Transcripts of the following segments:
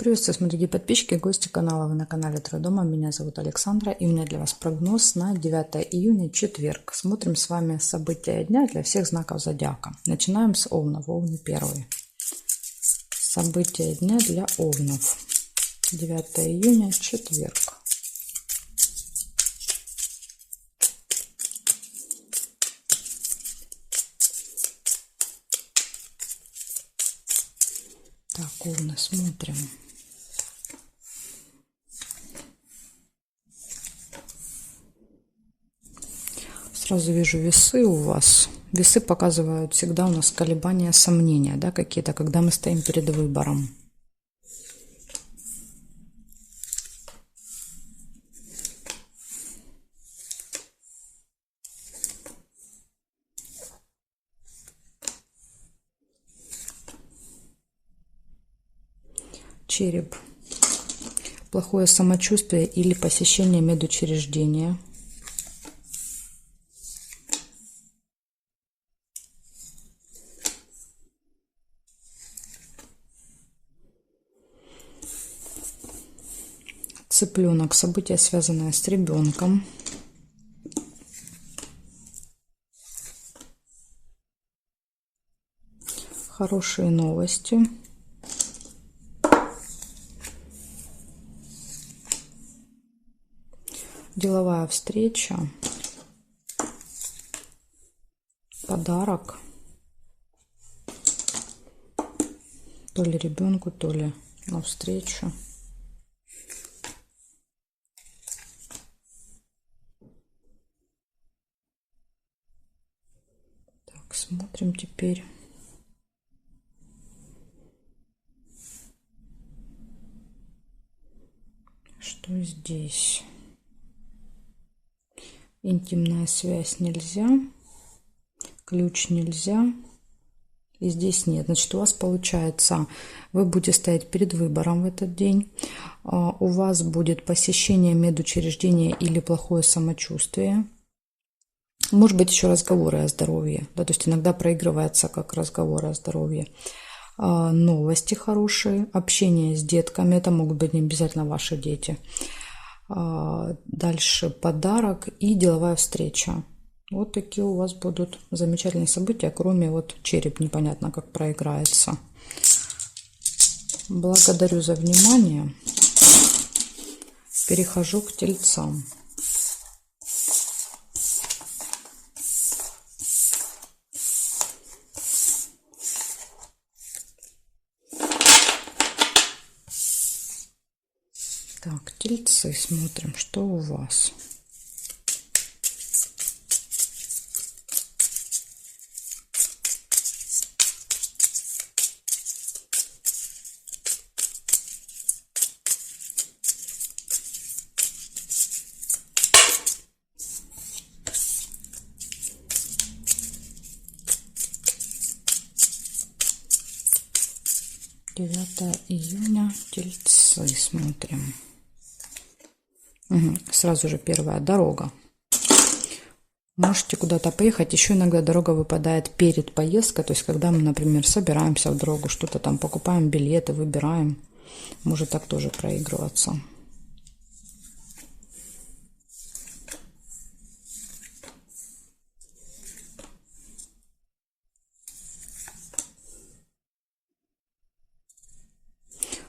Приветствую, смотрите, подписчики, гости канала. Вы на канале Трудома. Меня зовут Александра, и у меня для вас прогноз на 9 июня, четверг. Смотрим с вами события дня для всех знаков зодиака. Начинаем с Овнов. Овны первые. События дня для Овнов. 9 июня, четверг. Так, Овны, смотрим. Сразу вижу весы у вас. Весы показывают всегда у нас колебания, сомнения, да, какие-то, когда мы стоим перед выбором. Череп. Плохое самочувствие или посещение медучреждения. Цыпленок. Событие, связанное с ребенком. Хорошие новости. Деловая встреча. Подарок. То ли ребенку, то ли на встречу. Так, смотрим теперь. Что здесь? Интимная связь нельзя. Ключ нельзя. И здесь нет. Значит, у вас получается, вы будете стоять перед выбором в этот день. У вас будет посещение медучреждения или плохое самочувствие. Может быть, еще разговоры о здоровье. Да, то есть иногда проигрывается как разговоры о здоровье. Новости хорошие, общение с детками. Это могут быть не обязательно ваши дети. Дальше подарок и деловая встреча. Вот такие у вас будут замечательные события, кроме вот череп непонятно как проиграется. Благодарю за внимание. Перехожу к тельцам. Так, тельцы, смотрим, что у вас. Девятое июня, тельцы, смотрим. Сразу же первая дорога. Можете куда-то поехать. Еще иногда дорога выпадает перед поездкой. То есть, когда мы, например, собираемся в дорогу, что-то там покупаем, билеты, выбираем. Может так тоже проигрываться.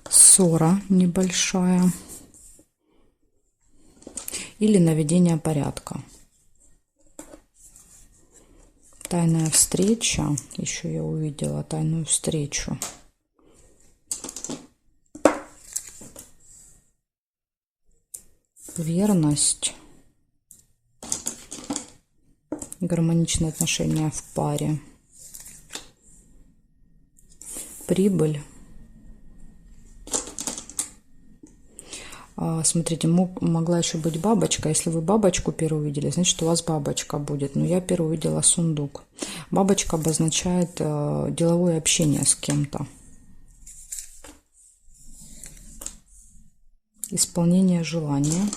Ссора небольшая. Или наведение порядка. Тайная встреча. Еще я увидела тайную встречу. Верность. Гармоничные отношения в паре. Прибыль. Смотрите, могла еще быть бабочка. Если вы бабочку первую увидели, значит, у вас бабочка будет. Но я первую увидела сундук. Бабочка обозначает деловое общение с кем-то. Исполнение желания.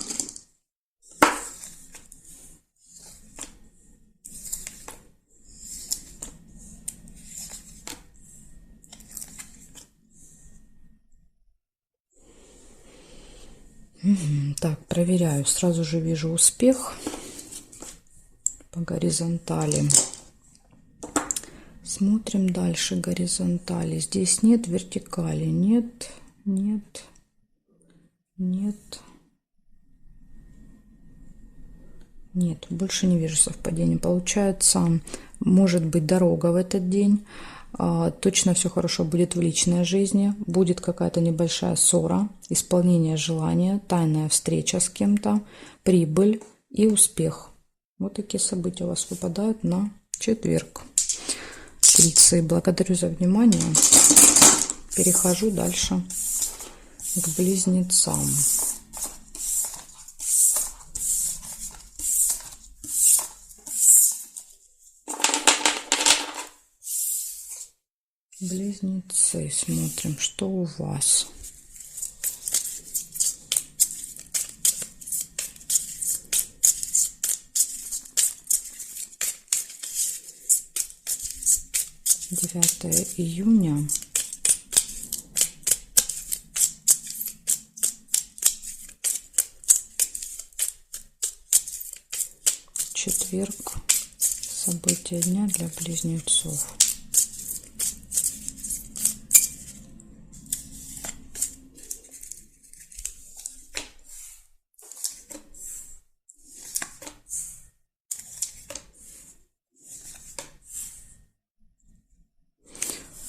Так, проверяю. Сразу же вижу успех по горизонтали. Смотрим дальше горизонтали. Здесь нет вертикали. Нет, нет, нет. Нет, больше не вижу совпадений. Получается, может быть дорога в этот день. Точно все хорошо будет в личной жизни. Будет какая-то небольшая ссора, исполнение желания, тайная встреча с кем-то, прибыль и успех. Вот такие события у вас выпадают на четверг. Тельцы, благодарю за внимание. Перехожу дальше к близнецам. Близнецы, смотрим, что у вас. июня. Четверг. События дня для близнецов.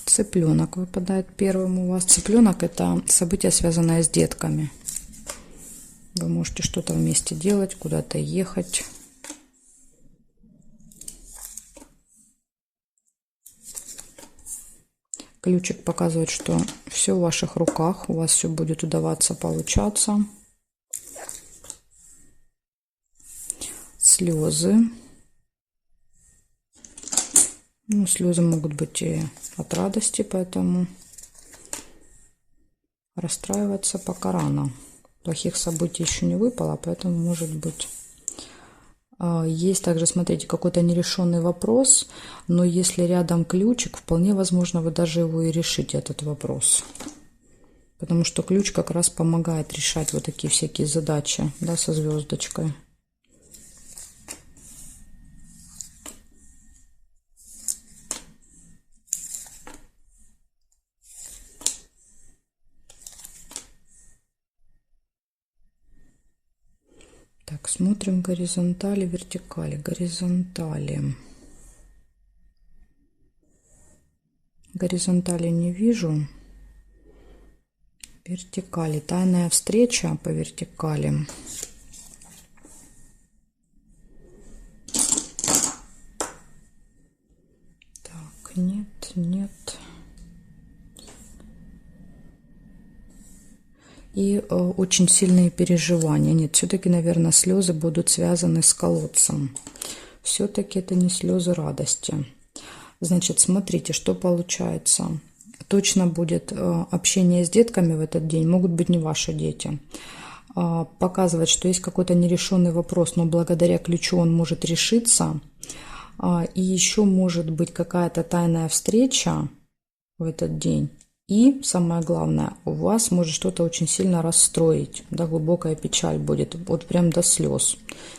Цыпленок выпадает первым у вас. Цыпленок — это событие, связанное с детками. Вы можете что-то вместе делать, куда-то ехать. Ключик показывает, что все в ваших руках, у вас все будет удаваться, получаться. Слезы. Ну, слезы могут быть и от радости, поэтому расстраиваться пока рано. Плохих событий еще не выпало, поэтому может быть. Есть также, смотрите, какой-то нерешенный вопрос, но если рядом ключик, вполне возможно, вы даже его и решите, этот вопрос. Потому что ключ как раз помогает решать вот такие всякие задачи, да, со звездочкой. Так, смотрим горизонтали, вертикали. Горизонтали. Горизонтали не вижу. Вертикали. Тайная встреча по вертикали. Так, нет, нет. И очень сильные переживания. Нет, все-таки, наверное, слезы будут связаны с колодцем. Все-таки это не слезы радости. Значит, смотрите, что получается. Точно будет общение с детками в этот день. Могут быть не ваши дети. Показывает, что есть какой-то нерешенный вопрос, но благодаря ключу он может решиться. И еще может быть какая-то тайная встреча в этот день. И самое главное, у вас может что-то очень сильно расстроить, да, глубокая печаль будет, вот прям до слез.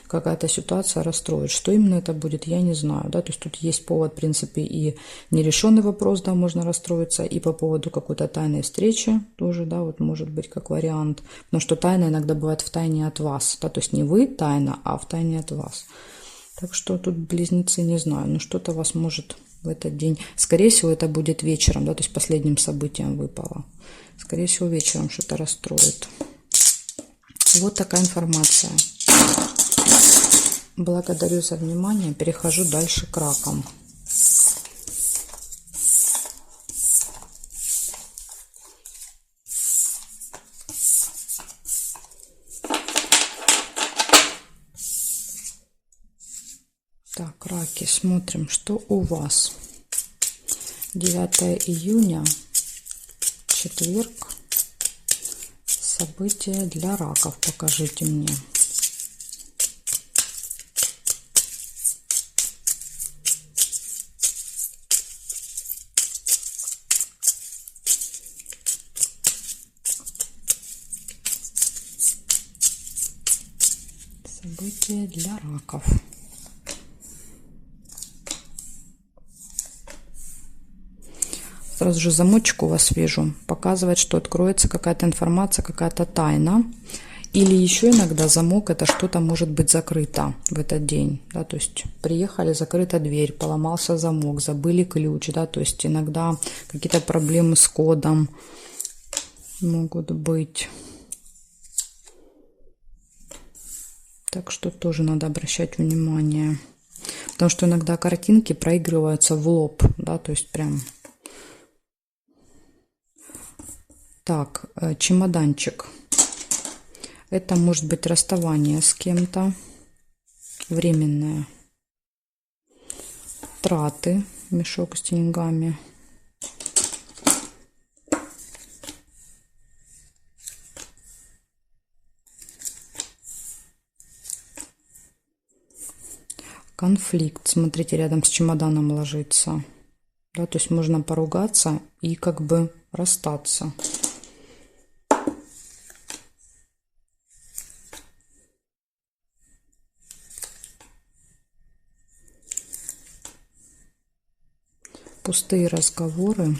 Какая-то ситуация расстроит. Что именно это будет, я не знаю, да, то есть тут есть повод, в принципе, и нерешенный вопрос, да, можно расстроиться, и по поводу какой-то тайной встречи тоже, да, вот может быть как вариант, потому что тайна иногда бывает в тайне от вас, да, то есть не вы тайна, а в тайне от вас. Так что тут близнецы, не знаю, но что-то вас может в этот день. Скорее всего, это будет вечером, да, то есть последним событием выпало. Скорее всего, вечером что-то расстроит. Вот такая информация. Благодарю за внимание. Перехожу дальше к ракам. Так, раки, смотрим, что у вас. 9 июня, четверг. События для раков покажите мне. События для раков. Сразу же замочек у вас вижу. Показывает, что откроется какая-то информация, какая-то тайна. Или еще иногда замок — это что-то может быть закрыто в этот день. Да, то есть приехали, закрыта дверь, поломался замок, забыли ключ. Да, то есть иногда какие-то проблемы с кодом могут быть. Так что тоже надо обращать внимание. Потому что иногда картинки проигрываются в лоб. Да, то есть прям... Так, чемоданчик. Это может быть расставание с кем-то, временное. Траты, мешок с деньгами. Конфликт, смотрите, рядом с чемоданом ложится. Да, то есть можно поругаться и как бы расстаться. Пустые разговоры.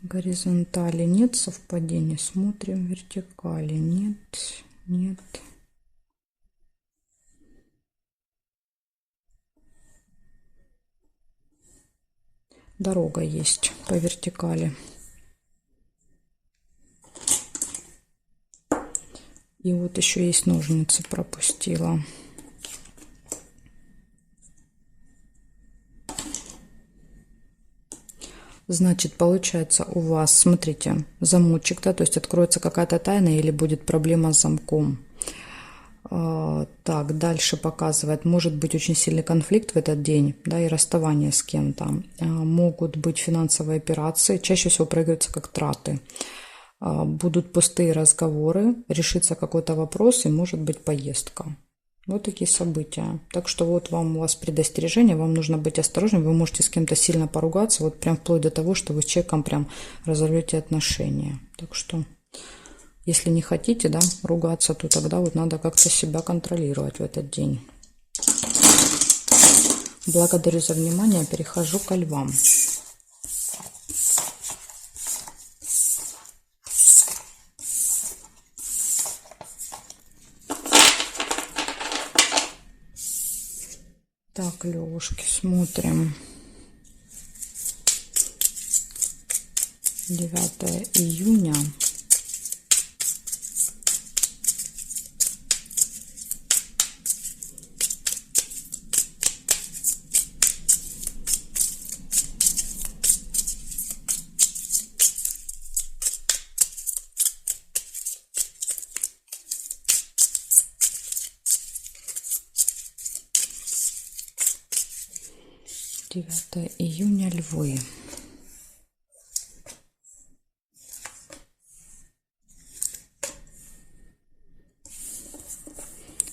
Горизонтали нет совпадений. Смотрим вертикали. Нет, нет. Дорога есть по вертикали. И вот еще есть ножницы, пропустила. Значит, получается у вас, смотрите, замочек, да, то есть откроется какая-то тайна или будет проблема с замком. Так, дальше показывает, может быть очень сильный конфликт в этот день, да, и расставание с кем-то. Могут быть финансовые операции, чаще всего проигрываются как траты. Будут пустые разговоры, решится какой-то вопрос и может быть поездка. Вот такие события. Так что вот у вас предостережение, вам нужно быть осторожным. Вы можете с кем-то сильно поругаться, вот прям вплоть до того, что вы с человеком прям разорвете отношения. Так что, если не хотите, да, ругаться, то тогда вот надо как-то себя контролировать в этот день. Благодарю за внимание. Перехожу ко львам. Так, левушки, смотрим. 9 июня. Июня, львы.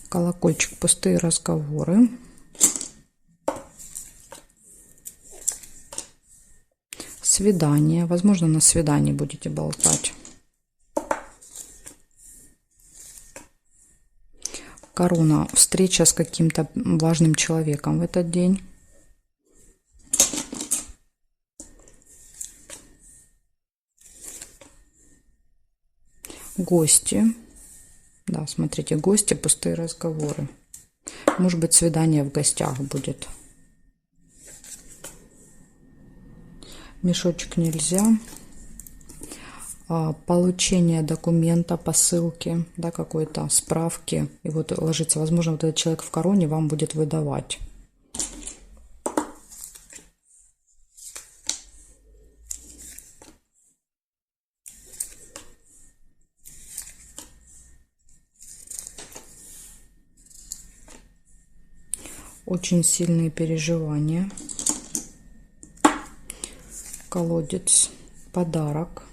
Колокольчик, пустые разговоры. Свидание. Возможно, на свидании будете болтать. Корона. Встреча с каким-то важным человеком в этот день. Гости. Да, смотрите, гости, пустые разговоры. Может быть, свидание в гостях будет. Мешочек нельзя. Получение документа, посылки, да, какой-то справки. И вот ложится, возможно, вот этот человек в короне вам будет выдавать. Очень сильные переживания. колодец, подарок,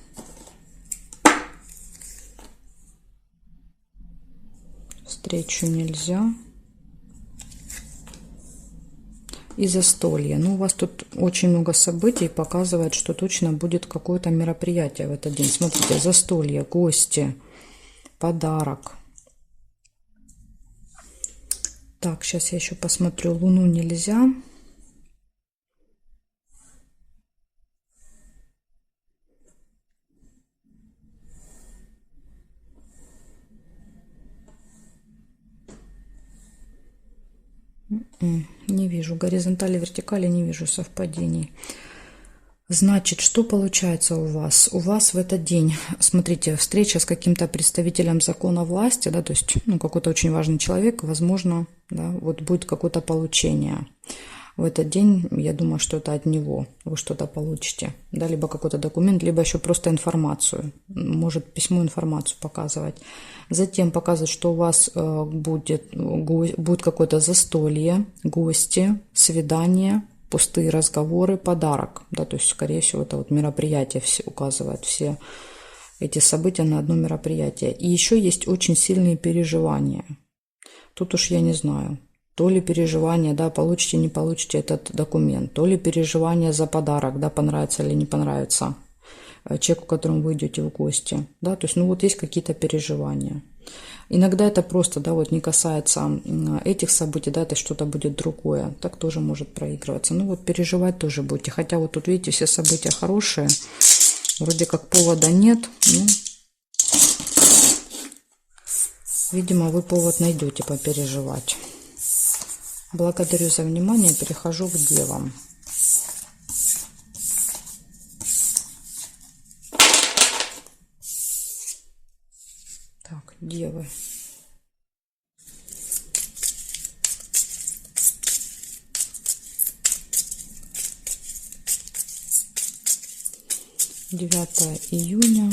встречу нельзя и застолье. Ну, у вас тут очень много событий, показывает, что точно будет какое-то мероприятие в этот день. Смотрите, застолье, гости, подарок. Так, сейчас я еще посмотрю. Луну нельзя. Не вижу горизонтали, вертикали, не вижу совпадений. Значит, что получается у вас? У вас в этот день, смотрите, встреча с каким-то представителем закона власти, да, то есть, ну, какой-то очень важный человек, возможно, да, вот будет какое-то получение. В этот день, я думаю, что это от него вы что-то получите, да, либо какой-то документ, либо еще просто информацию, может письмо, информацию показывать. Затем показывает, что у вас будет какое-то застолье, гости, свидание, пустые разговоры, подарок, да, то есть, скорее всего, это вот мероприятие все указывает, все эти события на одно мероприятие. И еще есть очень сильные переживания. Тут уж я не знаю. То ли переживание, да, получите, не получите этот документ, то ли переживание за подарок, да, понравится или не понравится человеку, к которому вы идете в гости, да, то есть, ну, вот есть какие-то переживания. Иногда это просто, да, вот не касается этих событий, да, это что-то будет другое, так тоже может проигрываться. Ну, вот переживать тоже будете, хотя вот тут, видите, все события хорошие, вроде как повода нет, ну, видимо, вы повод найдете попереживать. Благодарю за внимание. Перехожу к девам. Так, девы. Девятое июня.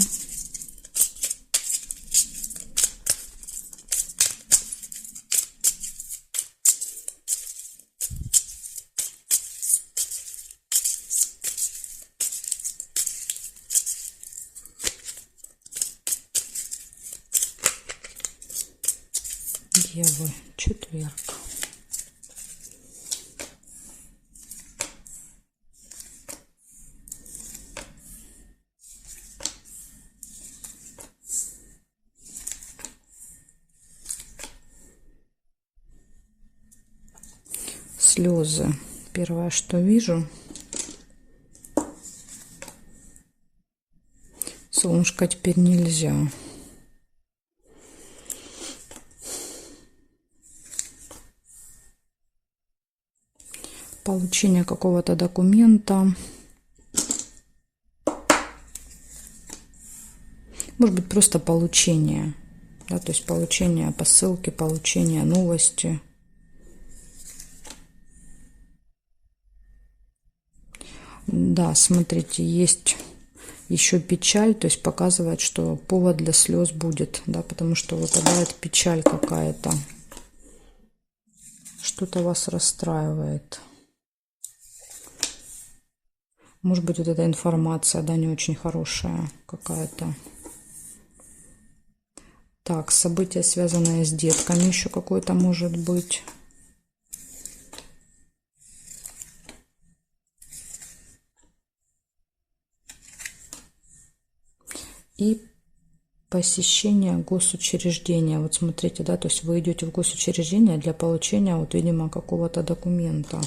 Девы, четверг. Слезы. Первое, что вижу. Солнышко теперь нельзя. Получение какого-то документа. Может быть, просто получение. Да, то есть получение посылки, получение новости. Да, смотрите, есть еще печаль, то есть показывает, что повод для слез будет, да, потому что выпадает печаль какая-то. Что-то вас расстраивает. Может быть, вот эта информация, да, не очень хорошая какая-то. Так, события, связанные с детками, еще какое-то может быть. И посещение госучреждения. Вот смотрите, да, то есть вы идете в госучреждение для получения, вот, видимо, какого-то документа.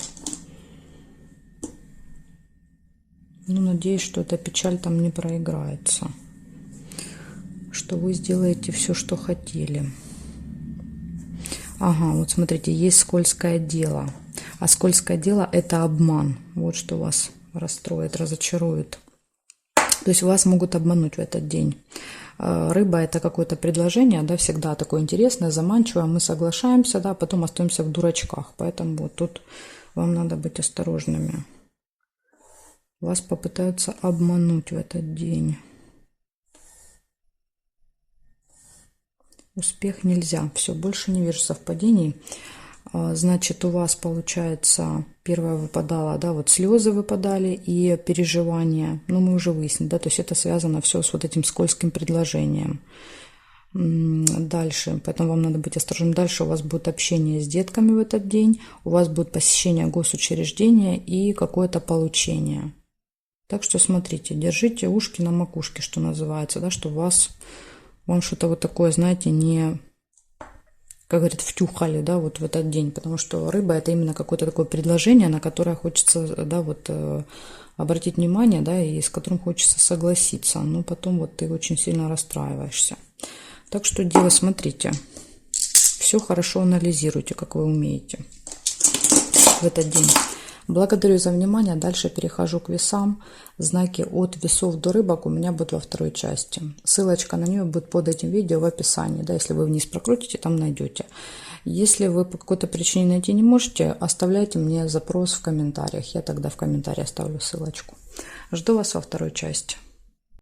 Ну, надеюсь, что эта печаль там не проиграется. Что вы сделаете все, что хотели. Ага, вот смотрите, есть скользкое дело. А скользкое дело – это обман. Вот что вас расстроит, разочарует. То есть вас могут обмануть в этот день. Рыба – это какое-то предложение, да, всегда такое интересное, заманчивое. Мы соглашаемся, да, потом остаемся в дурачках. Поэтому вот тут вам надо быть осторожными. Вас попытаются обмануть в этот день. Успех нельзя. Все, больше не вижу совпадений. Значит, у вас получается, первое выпадало, да, вот слезы выпадали и переживания. Ну, мы уже выяснили, да, то есть это связано все с вот этим скользким предложением. Дальше, поэтому вам надо быть осторожным. Дальше у вас будет общение с детками в этот день, у вас будет посещение госучреждения и какое-то получение. Так что смотрите, держите ушки на макушке, что называется, да, что вам что-то вот такое, знаете, не, как говорят, втюхали, да, вот в этот день, потому что рыба — это именно какое-то такое предложение, на которое хочется, да, вот обратить внимание, да, и с которым хочется согласиться, но потом вот ты очень сильно расстраиваешься. Так что, девы, смотрите, все хорошо анализируйте, как вы умеете в этот день. Благодарю за внимание. Дальше перехожу к весам. Знаки от весов до рыбок у меня будут во второй части. Ссылочка на нее будет под этим видео в описании. Да, если вы вниз прокрутите, там найдете. Если вы по какой-то причине найти не можете, оставляйте мне запрос в комментариях. Я тогда в комментарии оставлю ссылочку. Жду вас во второй части.